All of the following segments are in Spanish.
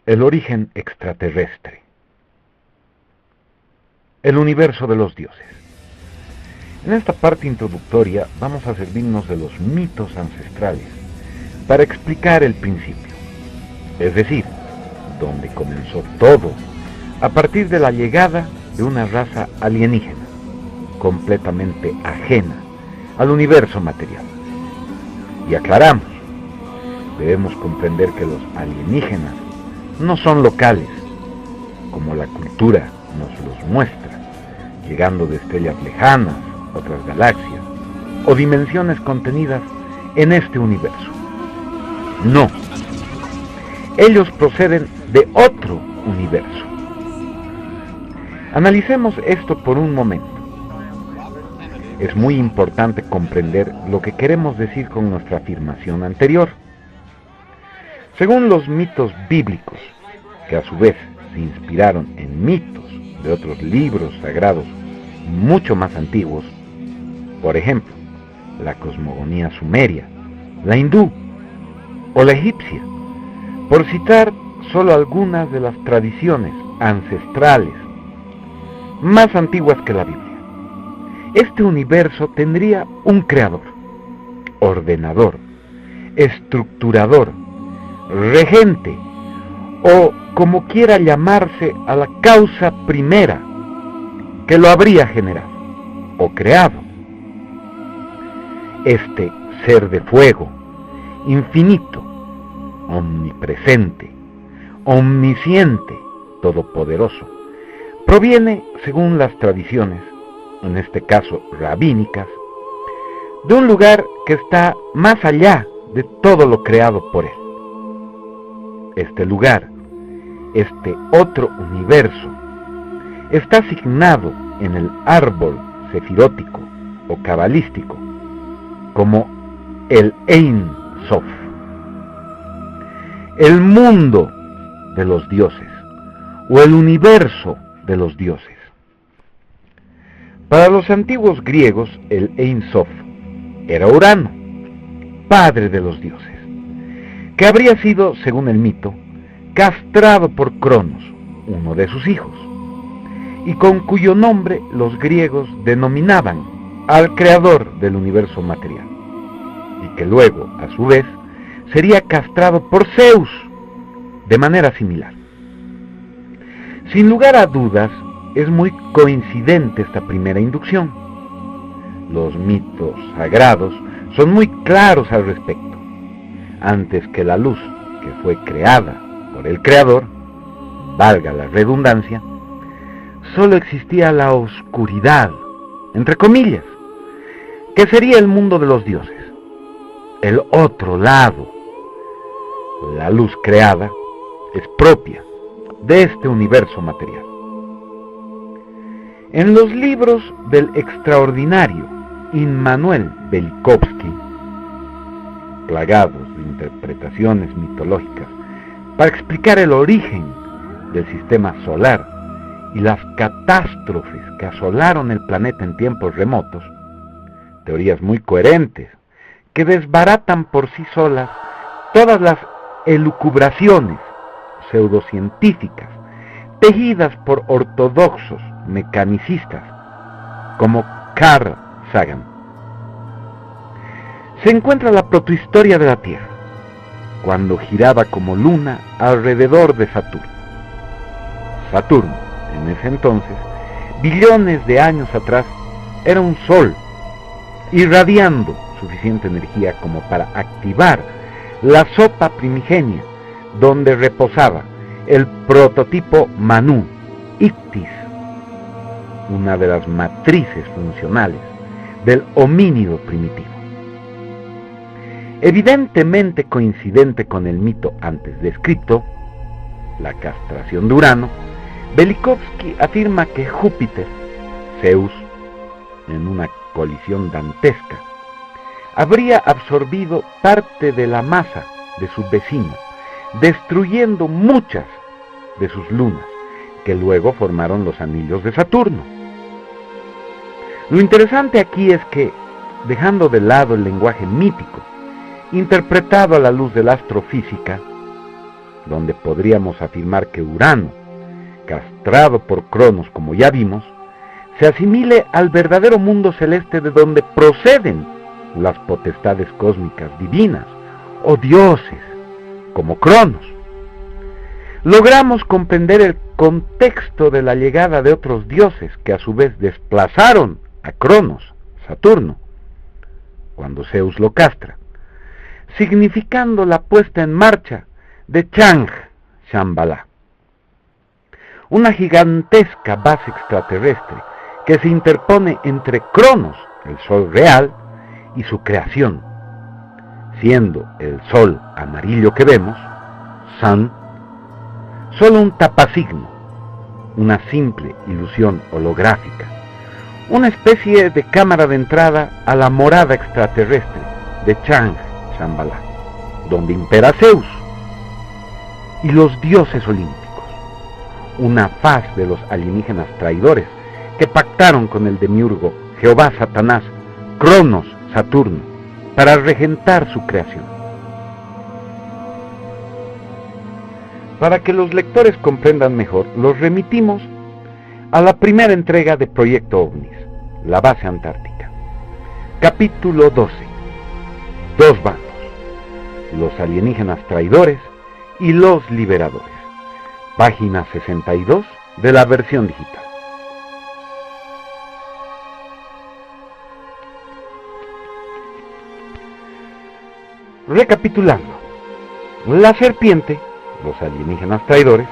El origen extraterrestre. El universo de los dioses. En esta parte introductoria vamos a servirnos de los mitos ancestrales para explicar el principio, es decir, donde comenzó todo, a partir de la llegada de una raza alienígena, completamente ajena al universo material. Y aclaramos, debemos comprender que los alienígenas no son locales, como la cultura nos los muestra, llegando de estrellas lejanas, otras galaxias, o dimensiones contenidas en este universo. No, ellos proceden de otro universo. Analicemos esto por un momento. Es muy importante comprender lo que queremos decir con nuestra afirmación anterior. Según los mitos bíblicos, que a su vez se inspiraron en mitos de otros libros sagrados mucho más antiguos, por ejemplo, la cosmogonía sumeria, la hindú o la egipcia, por citar solo algunas de las tradiciones ancestrales más antiguas que la Biblia. Este universo tendría un creador, ordenador, estructurador, regente, o como quiera llamarse a la causa primera que lo habría generado o creado. Este ser de fuego, infinito, omnipresente, omnisciente, todopoderoso, proviene, según las tradiciones, en este caso rabínicas, de un lugar que está más allá de todo lo creado por él. Este lugar, este otro universo, está asignado en el árbol sefirótico o cabalístico como el Ein Sof, el mundo de los dioses o el universo de los dioses. Para los antiguos griegos, el Ein Sof era Urano, padre de los dioses, que habría sido, según el mito, castrado por Cronos, uno de sus hijos, y con cuyo nombre los griegos denominaban al creador del universo material, y que luego, a su vez, sería castrado por Zeus, de manera similar. Sin lugar a dudas, es muy coincidente esta primera inducción. Los mitos sagrados son muy claros al respecto. Antes que la luz, que fue creada por el Creador, valga la redundancia, solo existía la oscuridad, entre comillas, que sería el mundo de los dioses, el otro lado. La luz creada es propia de este universo material. En los libros del extraordinario Immanuel Velikovsky, plagados de interpretaciones mitológicas para explicar el origen del sistema solar y las catástrofes que asolaron el planeta en tiempos remotos, teorías muy coherentes que desbaratan por sí solas todas las elucubraciones pseudocientíficas tejidas por ortodoxos mecanicistas como Carl Sagan. Se encuentra la protohistoria de la Tierra, cuando giraba como luna alrededor de Saturno. Saturno, en ese entonces, billones de años atrás, era un sol, irradiando suficiente energía como para activar la sopa primigenia, donde reposaba el prototipo Manu, Ictis, una de las matrices funcionales del homínido primitivo. Evidentemente coincidente con el mito antes descrito, la castración de Urano, Velikovsky afirma que Júpiter, Zeus, en una colisión dantesca, habría absorbido parte de la masa de su vecino, destruyendo muchas de sus lunas, que luego formaron los anillos de Saturno. Lo interesante aquí es que, dejando de lado el lenguaje mítico, interpretado a la luz de la astrofísica, donde podríamos afirmar que Urano, castrado por Cronos como ya vimos, se asimile al verdadero mundo celeste de donde proceden las potestades cósmicas divinas, o dioses, como Cronos. Logramos comprender el contexto de la llegada de otros dioses que a su vez desplazaron a Cronos, Saturno, cuando Zeus lo castra, significando la puesta en marcha de Chang, Shambhala, una gigantesca base extraterrestre que se interpone entre Cronos, el sol real, y su creación, siendo el sol amarillo que vemos, Sun, solo un tapasigno, una simple ilusión holográfica, una especie de cámara de entrada a la morada extraterrestre de Chang, Shambhala, donde impera Zeus y los dioses olímpicos, una faz de los alienígenas traidores que pactaron con el demiurgo Jehová Satanás, Cronos, Saturno, para regentar su creación. Para que los lectores comprendan mejor, los remitimos a la primera entrega de Proyecto OVNIS, la base antártica. Capítulo 12. Dos bandos, los alienígenas traidores y los liberadores. Página 62 de la versión digital. Recapitulando, la serpiente, los alienígenas traidores,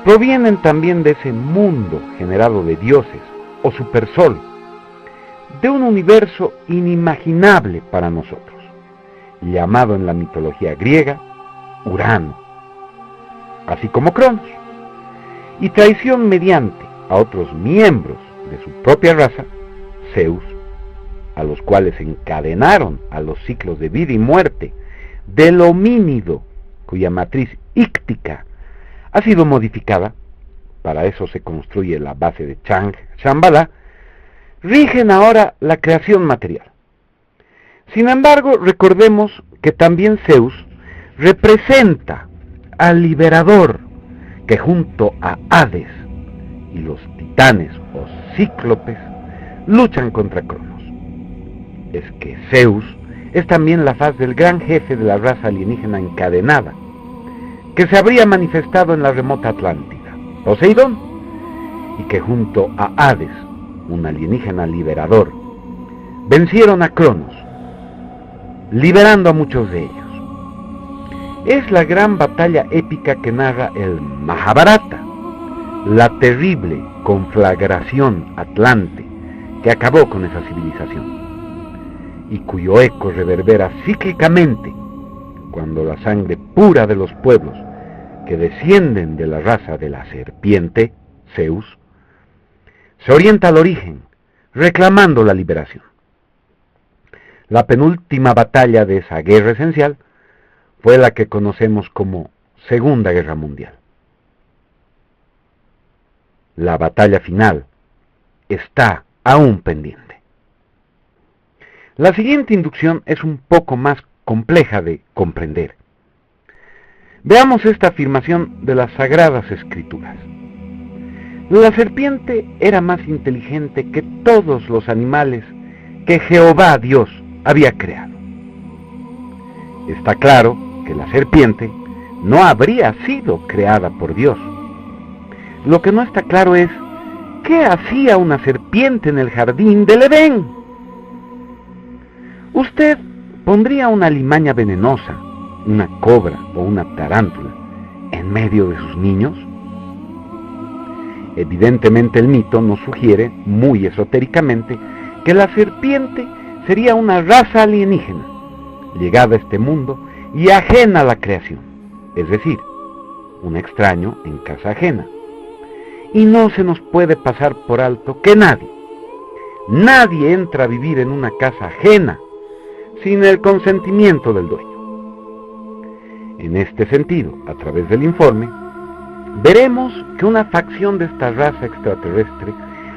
provienen también de ese mundo generado de dioses o supersol, de un universo inimaginable para nosotros, llamado en la mitología griega Urano, así como Cronos, y traición mediante a otros miembros de su propia raza, Zeus, a los cuales encadenaron a los ciclos de vida y muerte del homínido, cuya matriz íctica ha sido modificada, para eso se construye la base de Chang, Shambhala, rigen ahora la creación material. Sin embargo, recordemos que también Zeus representa al liberador que junto a Hades y los titanes o cíclopes luchan contra Cronos. Es que Zeus es también la faz del gran jefe de la raza alienígena encadenada, que se habría manifestado en la remota Atlántida, Poseidón, y que junto a Hades, un alienígena liberador, vencieron a Cronos, liberando a muchos de ellos. Es la gran batalla épica que narra el Mahabharata, la terrible conflagración atlante que acabó con esa civilización, y cuyo eco reverbera cíclicamente cuando la sangre pura de los pueblos que descienden de la raza de la serpiente, Zeus, se orienta al origen, reclamando la liberación. La penúltima batalla de esa guerra esencial fue la que conocemos como Segunda Guerra Mundial. La batalla final está aún pendiente. La siguiente inducción es un poco más compleja de comprender. Veamos esta afirmación de las Sagradas Escrituras. La serpiente era más inteligente que todos los animales que Jehová Dios había creado. Está claro que la serpiente no habría sido creada por Dios. Lo que no está claro es, ¿qué hacía una serpiente en el jardín del Edén? ¿Usted pondría una alimaña venenosa, una cobra o una tarántula en medio de sus niños? Evidentemente el mito nos sugiere, muy esotéricamente, que la serpiente sería una raza alienígena, llegada a este mundo y ajena a la creación, es decir, un extraño en casa ajena. Y no se nos puede pasar por alto que nadie entra a vivir en una casa ajena sin el consentimiento del dueño. En este sentido, a través del informe, veremos que una facción de esta raza extraterrestre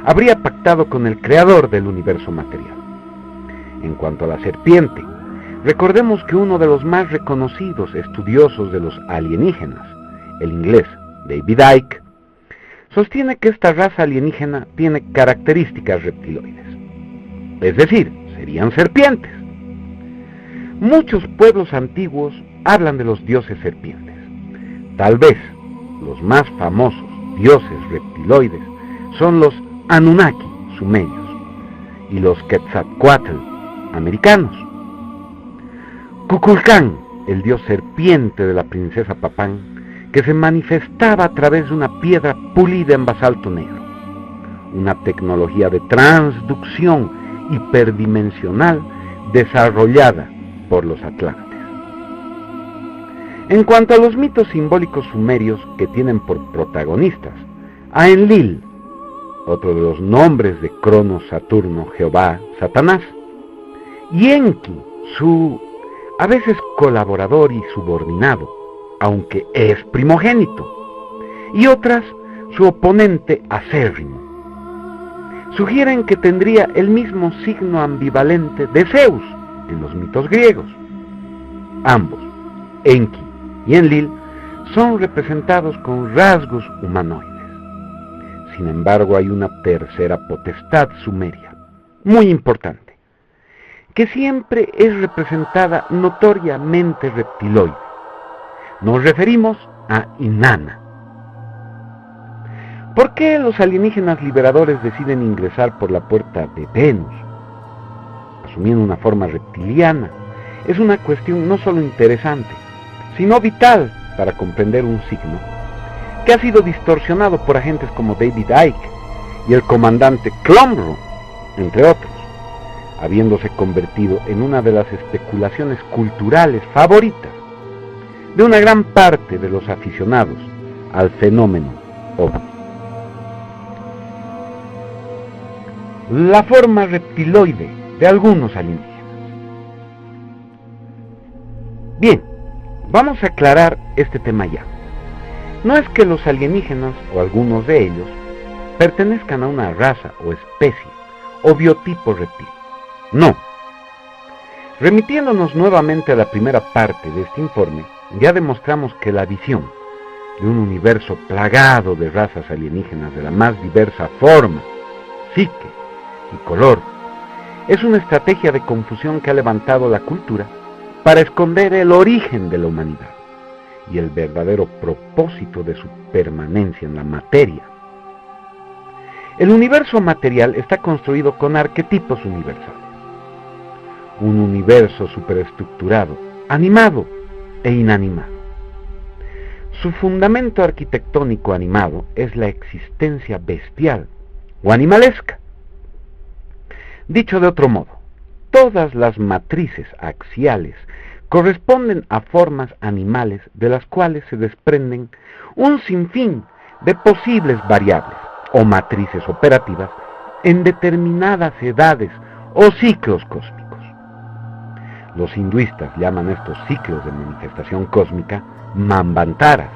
habría pactado con el creador del universo material. En cuanto a la serpiente, recordemos que uno de los más reconocidos estudiosos de los alienígenas, el inglés David Icke, sostiene que esta raza alienígena tiene características reptiloides, es decir, serían serpientes. Muchos pueblos antiguos hablan de los dioses serpientes. Tal vez los más famosos dioses reptiloides son los Anunnaki sumerios y los Quetzalcóatl americanos. Kukulcán, el dios serpiente de la princesa Papán, que se manifestaba a través de una piedra pulida en basalto negro, una tecnología de transducción hiperdimensional desarrollada por los atlantes. En cuanto a los mitos simbólicos sumerios que tienen por protagonistas a Enlil, otro de los nombres de Cronos, Saturno, Jehová, Satanás, y Enki, su a veces colaborador y subordinado, aunque es primogénito, y otras su oponente acérrimo, sugieren que tendría el mismo signo ambivalente de Zeus en los mitos griegos. Ambos, Enki y Enlil, son representados con rasgos humanoides. Sin embargo, hay una tercera potestad sumeria, muy importante, que siempre es representada notoriamente reptiloide. Nos referimos a Inanna. ¿Por qué los alienígenas liberadores deciden ingresar por la puerta de Venus, asumiendo una forma reptiliana? Es una cuestión no solo interesante, sino vital para comprender un signo que ha sido distorsionado por agentes como David Icke y el comandante Clomro, entre otros, habiéndose convertido en una de las especulaciones culturales favoritas de una gran parte de los aficionados al fenómeno ovni. La forma reptiloide de algunos alienígenas. Bien, vamos a aclarar este tema ya. No es que los alienígenas, o algunos de ellos, pertenezcan a una raza o especie o biotipo reptil. No. Remitiéndonos nuevamente a la primera parte de este informe, ya demostramos que la visión de un universo plagado de razas alienígenas de la más diversa forma, psique y color es una estrategia de confusión que ha levantado la cultura para esconder el origen de la humanidad y el verdadero propósito de su permanencia en la materia. El universo material está construido con arquetipos universales. Un universo superestructurado, animado e inanimado. Su fundamento arquitectónico animado es la existencia bestial o animalesca. Dicho de otro modo, todas las matrices axiales corresponden a formas animales de las cuales se desprenden un sinfín de posibles variables o matrices operativas en determinadas edades o ciclos cósmicos. Los hinduistas llaman estos ciclos de manifestación cósmica Manvantaras.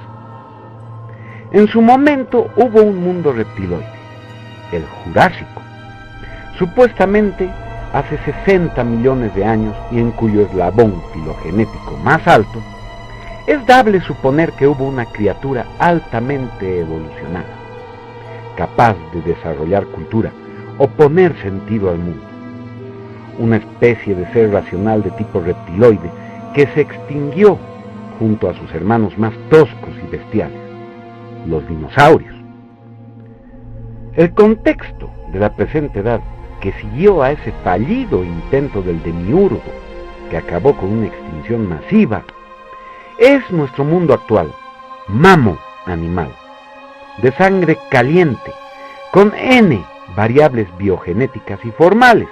En su momento hubo un mundo reptiloide, el Jurásico, supuestamente hace 60 millones de años y en cuyo eslabón filogenético más alto, es dable suponer que hubo una criatura altamente evolucionada, capaz de desarrollar cultura o poner sentido al mundo. Una especie de ser racional de tipo reptiloide que se extinguió junto a sus hermanos más toscos y bestiales, los dinosaurios. El contexto de la presente edad que siguió a ese fallido intento del demiurgo que acabó con una extinción masiva es nuestro mundo actual, mamo animal, de sangre caliente, con N variables biogenéticas y formales,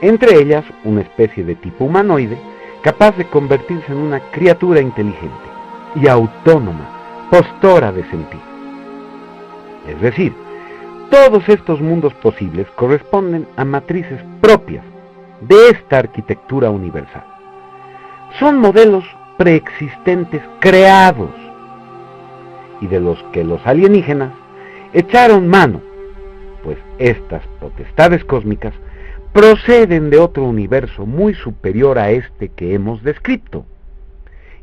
entre ellas una especie de tipo humanoide capaz de convertirse en una criatura inteligente y autónoma, postora de sentido. Es decir, todos estos mundos posibles corresponden a matrices propias de esta arquitectura universal. Son modelos preexistentes creados y de los que los alienígenas echaron mano, pues estas potestades cósmicas proceden de otro universo muy superior a este que hemos descrito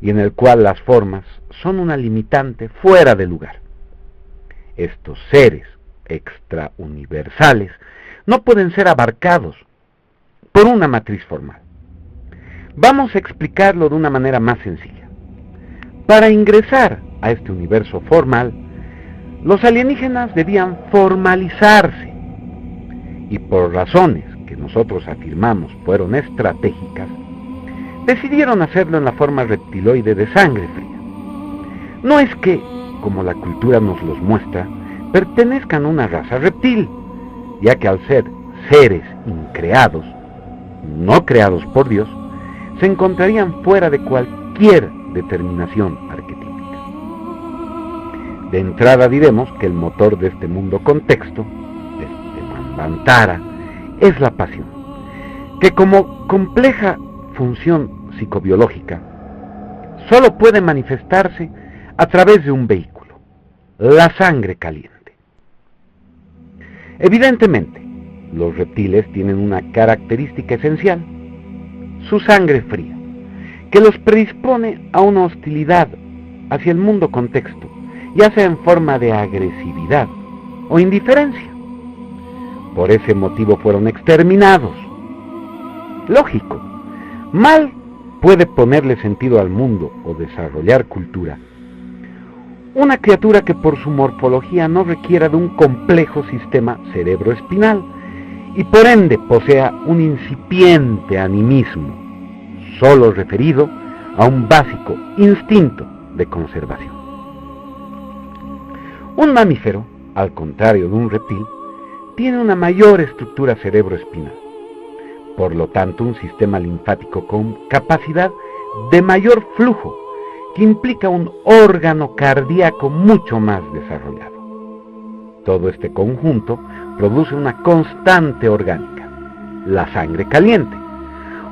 y en el cual las formas son una limitante fuera de lugar. Estos seres extrauniversales no pueden ser abarcados por una matriz formal. Vamos a explicarlo de una manera más sencilla. Para ingresar a este universo formal, los alienígenas debían formalizarse, y por razones que nosotros afirmamos fueron estratégicas, decidieron hacerlo en la forma reptiloide de sangre fría. No es que, como la cultura nos los muestra, pertenezcan a una raza reptil, ya que al ser seres increados, no creados por Dios, se encontrarían fuera de cualquier determinación arquetípica. De entrada diremos que el motor de este mundo contexto, de Manvantara, es la pasión, que como compleja función psicobiológica, solo puede manifestarse a través de un vehículo, la sangre caliente. Evidentemente, los reptiles tienen una característica esencial, su sangre fría, que los predispone a una hostilidad hacia el mundo contexto, ya sea en forma de agresividad o indiferencia. Por ese motivo fueron exterminados. Lógico, mal puede ponerle sentido al mundo o desarrollar cultura una criatura que por su morfología no requiera de un complejo sistema cerebroespinal y por ende posea un incipiente animismo, solo referido a un básico instinto de conservación. Un mamífero, al contrario de un reptil, tiene una mayor estructura cerebroespinal, por lo tanto un sistema linfático con capacidad de mayor flujo, que implica un órgano cardíaco mucho más desarrollado. Todo este conjunto produce una constante orgánica, la sangre caliente,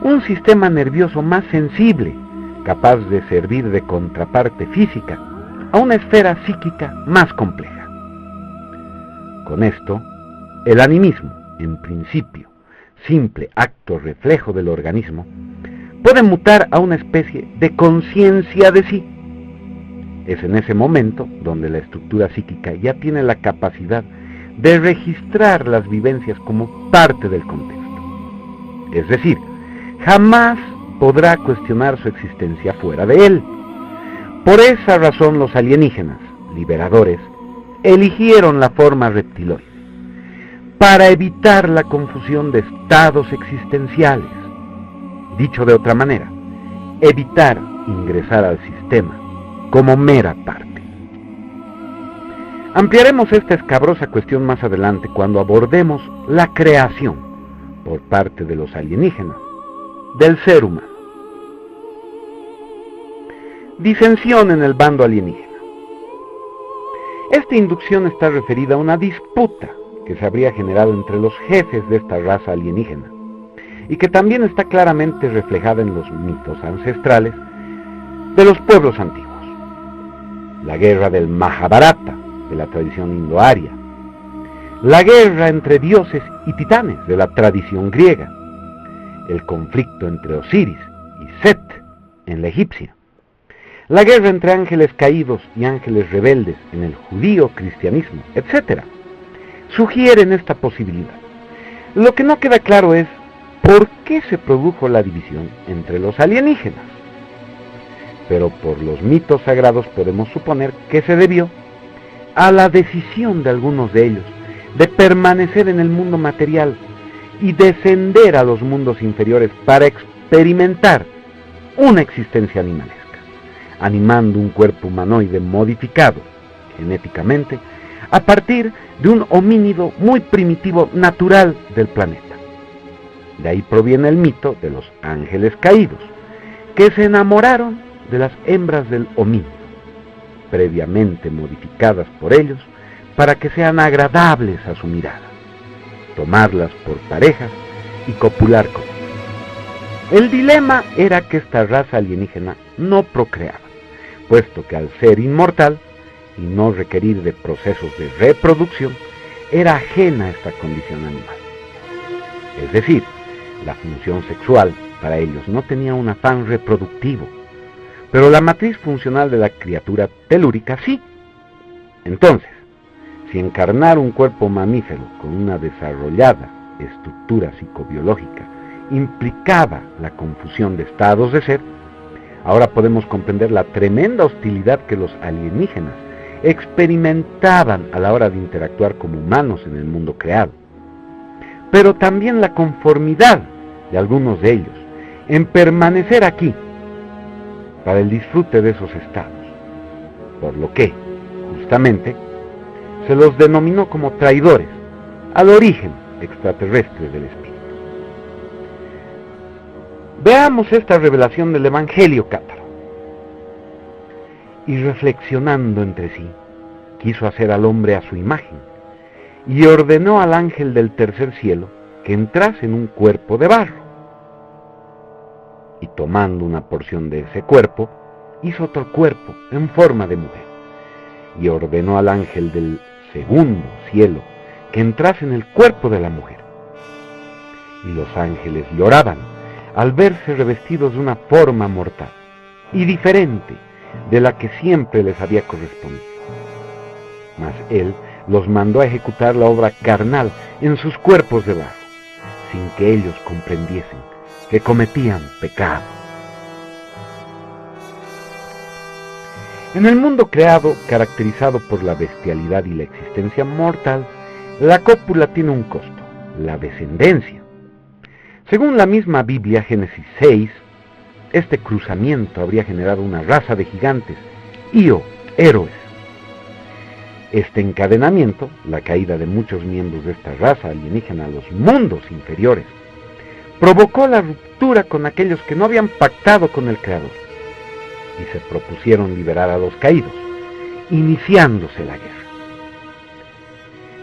un sistema nervioso más sensible, capaz de servir de contraparte física a una esfera psíquica más compleja. Con esto, el animismo, en principio, simple acto reflejo del organismo, puede mutar a una especie de conciencia de sí. Es en ese momento donde la estructura psíquica ya tiene la capacidad de registrar las vivencias como parte del contexto. Es decir, jamás podrá cuestionar su existencia fuera de él. Por esa razón los alienígenas, liberadores, eligieron la forma reptiloide, para evitar la confusión de estados existenciales. Dicho de otra manera, evitar ingresar al sistema como mera parte. Ampliaremos esta escabrosa cuestión más adelante cuando abordemos la creación, por parte de los alienígenas, del ser humano. Disensión en el bando alienígena. Esta inducción está referida a una disputa que se habría generado entre los jefes de esta raza alienígena, y que también está claramente reflejada en los mitos ancestrales de los pueblos antiguos. La guerra del Mahabharata, de la tradición indoaria, la guerra entre dioses y titanes, de la tradición griega, el conflicto entre Osiris y Set, en la egipcia, la guerra entre ángeles caídos y ángeles rebeldes en el judío cristianismo, etc., sugieren esta posibilidad. Lo que no queda claro es ¿por qué se produjo la división entre los alienígenas? Pero por los mitos sagrados podemos suponer que se debió a la decisión de algunos de ellos de permanecer en el mundo material y descender a los mundos inferiores para experimentar una existencia animalesca, animando un cuerpo humanoide modificado genéticamente a partir de un homínido muy primitivo natural del planeta. De ahí proviene el mito de los ángeles caídos, que se enamoraron de las hembras del homínido, previamente modificadas por ellos para que sean agradables a su mirada, tomarlas por parejas y copular con ellas. El dilema era que esta raza alienígena no procreaba, puesto que al ser inmortal y no requerir de procesos de reproducción, era ajena a esta condición animal. Es decir, la función sexual para ellos no tenía un afán reproductivo, pero la matriz funcional de la criatura telúrica sí. Entonces, si encarnar un cuerpo mamífero con una desarrollada estructura psicobiológica implicaba la confusión de estados de ser, ahora podemos comprender la tremenda hostilidad que los alienígenas experimentaban a la hora de interactuar como humanos en el mundo creado, pero también la conformidad de algunos de ellos en permanecer aquí para el disfrute de esos estados, por lo que, justamente, se los denominó como traidores al origen extraterrestre del espíritu. Veamos esta revelación del Evangelio Cátaro. Y reflexionando entre sí, quiso hacer al hombre a su imagen, y ordenó al ángel del tercer cielo que entrase en un cuerpo de barro. Y tomando una porción de ese cuerpo, hizo otro cuerpo en forma de mujer, y ordenó al ángel del segundo cielo que entrase en el cuerpo de la mujer. Y los ángeles lloraban al verse revestidos de una forma mortal y diferente de la que siempre les había correspondido. Mas él los mandó a ejecutar la obra carnal en sus cuerpos de barro, sin que ellos comprendiesen que cometían pecado. En el mundo creado, caracterizado por la bestialidad y la existencia mortal, la cópula tiene un costo, la descendencia. Según la misma Biblia, Génesis 6, este cruzamiento habría generado una raza de gigantes o héroes. Este encadenamiento, la caída de muchos miembros de esta raza alienígena a los mundos inferiores, provocó la ruptura con aquellos que no habían pactado con el Creador y se propusieron liberar a los caídos, iniciándose la guerra.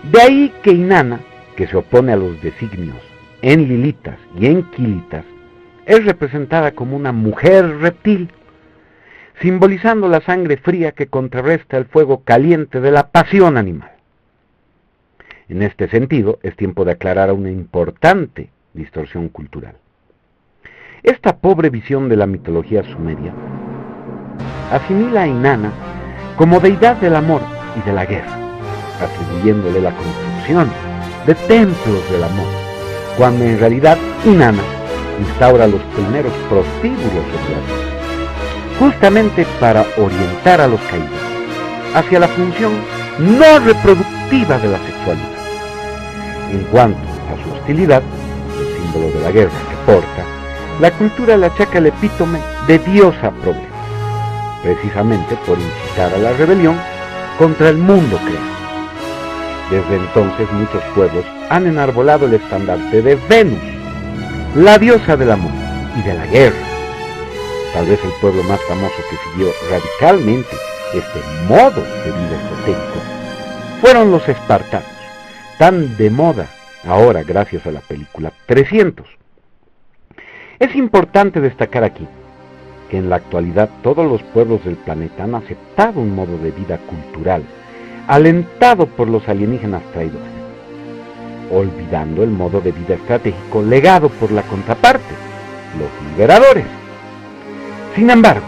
De ahí que Inanna, que se opone a los designios enlilitas y enquilitas, es representada como una mujer reptil, simbolizando la sangre fría que contrarresta el fuego caliente de la pasión animal. En este sentido, es tiempo de aclarar una importante distorsión cultural. Esta pobre visión de la mitología sumeria asimila a Inanna como deidad del amor y de la guerra, atribuyéndole la construcción de templos del amor, cuando en realidad Inanna instaura los primeros prostíbulos sobre la tierra, justamente para orientar a los caídos hacia la función no reproductiva de la sexualidad. En cuanto a su hostilidad, el símbolo de la guerra que porta, la cultura le achaca el epítome de diosa problema, precisamente por incitar a la rebelión contra el mundo creado. Desde entonces muchos pueblos han enarbolado el estandarte de Venus, la diosa del amor y de la guerra. Tal vez el pueblo más famoso que siguió radicalmente este modo de vida estratégico fueron los espartanos, tan de moda ahora gracias a la película 300. Es importante destacar aquí que en la actualidad todos los pueblos del planeta han aceptado un modo de vida cultural alentado por los alienígenas traidores, olvidando el modo de vida estratégico legado por la contraparte, los liberadores. Sin embargo,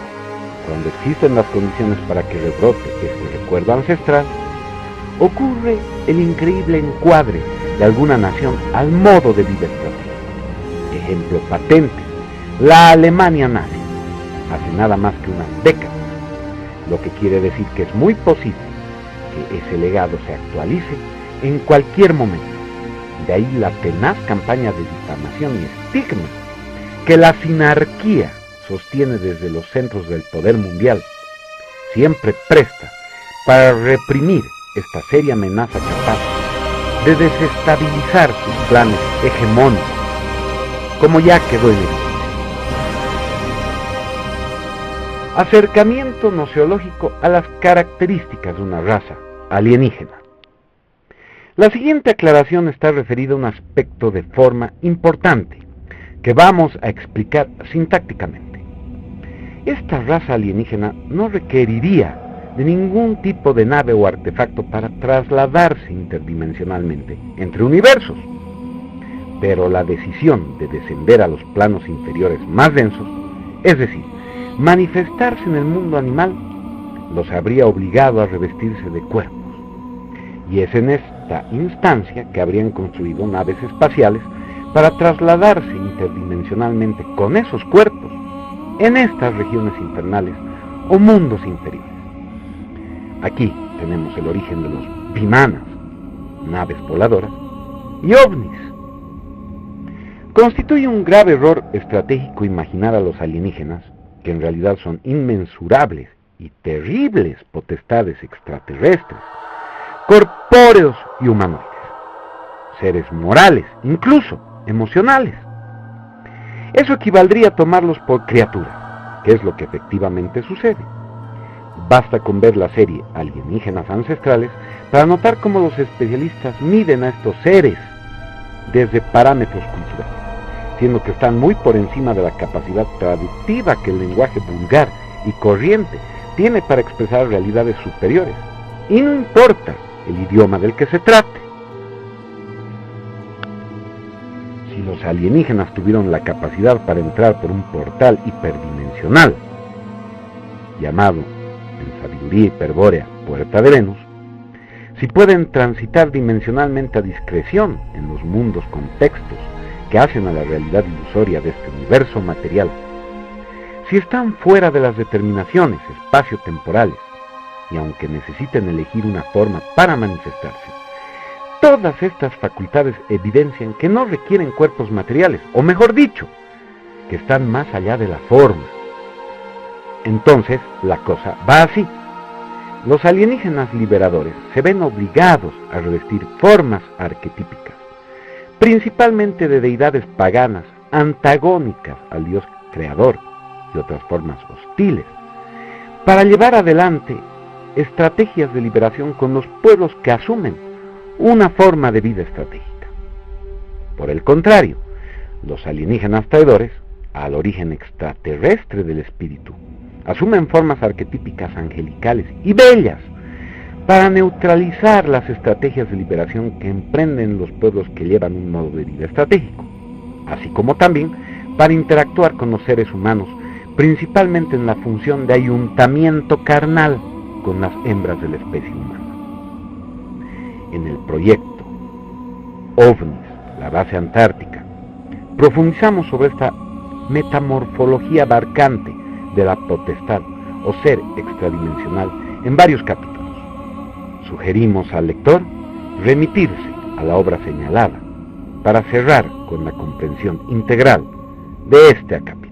cuando existen las condiciones para que rebrote este recuerdo ancestral, ocurre el increíble encuadre de alguna nación al modo de vida estratégico. Ejemplo patente, la Alemania nazi, hace nada más que unas décadas, lo que quiere decir que es muy posible que ese legado se actualice en cualquier momento. De ahí la tenaz campaña de difamación y estigma que la sinarquía sostiene desde los centros del poder mundial, siempre presta para reprimir esta seria amenaza capaz de desestabilizar sus planes hegemónicos, como ya quedó en evidencia. Acercamiento noceológico a las características de una raza alienígena. La siguiente aclaración está referida a un aspecto de forma importante que vamos a explicar sintácticamente. Esta raza alienígena no requeriría de ningún tipo de nave o artefacto para trasladarse interdimensionalmente entre universos, pero la decisión de descender a los planos inferiores más densos, es decir, manifestarse en el mundo animal los habría obligado a revestirse de cuerpos, y es en esta instancia que habrían construido naves espaciales para trasladarse interdimensionalmente con esos cuerpos en estas regiones infernales o mundos inferiores. Aquí tenemos el origen de los vimanas, naves voladoras, y ovnis. Constituye un grave error estratégico imaginar a los alienígenas, que en realidad son inmensurables y terribles potestades extraterrestres, corpóreos y humanoides, seres morales, incluso emocionales. Eso equivaldría a tomarlos por criaturas, que es lo que efectivamente sucede. Basta con ver la serie Alienígenas Ancestrales para notar cómo los especialistas miden a estos seres desde parámetros culturales, siendo que están muy por encima de la capacidad traductiva que el lenguaje vulgar y corriente tiene para expresar realidades superiores, y no importa el idioma del que se trate. Si los alienígenas tuvieron la capacidad para entrar por un portal hiperdimensional, llamado en sabiduría hiperbórea Puerta de Venus, si pueden transitar dimensionalmente a discreción en los mundos contextos que hacen a la realidad ilusoria de este universo material, si están fuera de las determinaciones espacio-temporales, y aunque necesiten elegir una forma para manifestarse, todas estas facultades evidencian que no requieren cuerpos materiales, o mejor dicho, que están más allá de la forma. Entonces, la cosa va así. Los alienígenas liberadores se ven obligados a revestir formas arquetípicas, principalmente de deidades paganas, antagónicas al Dios creador y otras formas hostiles, para llevar adelante estrategias de liberación con los pueblos que asumen una forma de vida estratégica. Por el contrario, los alienígenas traidores, al origen extraterrestre del espíritu, asumen formas arquetípicas angelicales y bellas para neutralizar las estrategias de liberación que emprenden los pueblos que llevan un modo de vida estratégico, así como también para interactuar con los seres humanos, principalmente en la función de ayuntamiento carnal con las hembras de la especie humana. En el proyecto OVNIS, la base antártica, profundizamos sobre esta metamorfología abarcante de la potestad o ser extradimensional en varios capítulos. Sugerimos al lector remitirse a la obra señalada para cerrar con la comprensión integral de este acápite.